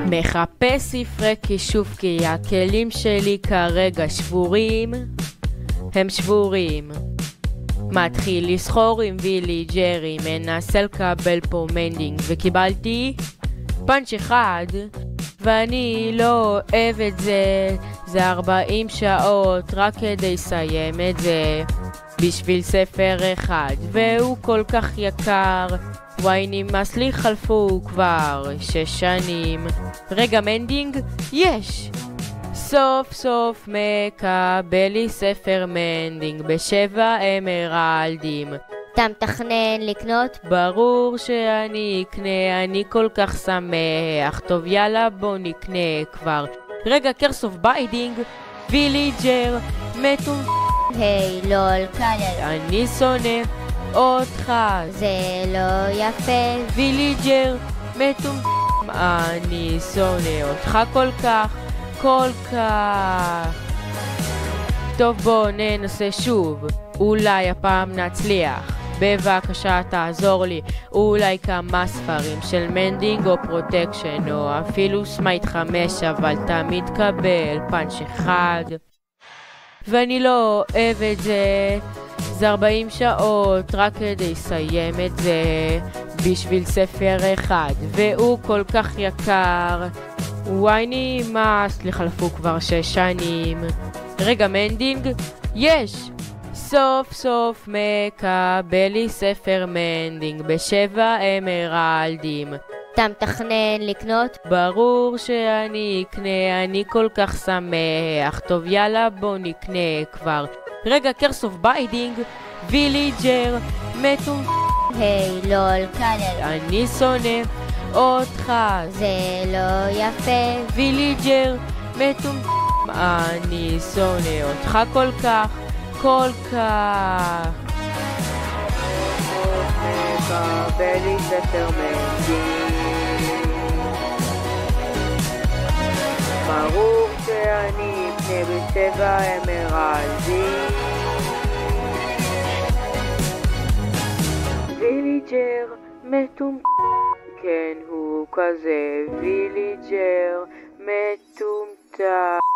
מחפש ספרי כישוף כי הכלים שלי כרגע שבורים, הם שבורים. מתחיל לסחור עם ויליג'רי, מנסה לקבל פה מנדינג וקיבלתי פאנץ' אחד ואני לא אוהב את זה. זה 40 שעות רק כדי לסיים את זה בשביל ספר אחד והוא כל כך יקר. וואי נמאס לי, חלפו כבר 6 שנים. רגע, מנדינג? יש! סוף סוף מקבל לי ספר מנדינג ב7 אמרלדים. אתה מתכנן לקנות? ברור שאני אקנה, אני כל כך שמח. טוב יאללה בוא נקנה כבר. רגע, קרס אוף ביידינג, ויליג'ר, מתו. היי לול, קלל. אני שונא אותך. זה לא יפה. ויליג'ר, מתו. אני שונא אותך כל כך, כל כך. טוב בוא ננסה שוב, אולי הפעם נצליח. בבקשה תעזור לי, אולי כמה ספרים של מנדינג או פרוטקשן או אפילו סמייט 5, אבל תמיד קבל פאנץ' אחד ואני לא אוהב את זה. זה 40 שעות רק כדי לסיים את זה בשביל ספר אחד והוא כל כך יקר. וואי נמאס לי, חלפו כבר 6 שנים. רגע, מנדינג? יש! סוף סוף מקבל לי ספר מנדינג ב7 אמרלדים. אתה מתכנן לקנות? ברור שאני אקנה, אני כל כך שמח. טוב יאללה בוא נקנה כבר. רגע, קרס אוף ביידינג, ויליג'ר, מתו. היי לול, קלל. אני שונא אותך. זה לא יפה. ויליג'ר, מתו. אני שונא אותך כל כך, כל כך. מקבל לי ספר מנדינג. ברור שאני אקנה ב7 אמרלדים. ויליג'ר מטומטם, כן הוא כזה ויליג'ר מטומטם.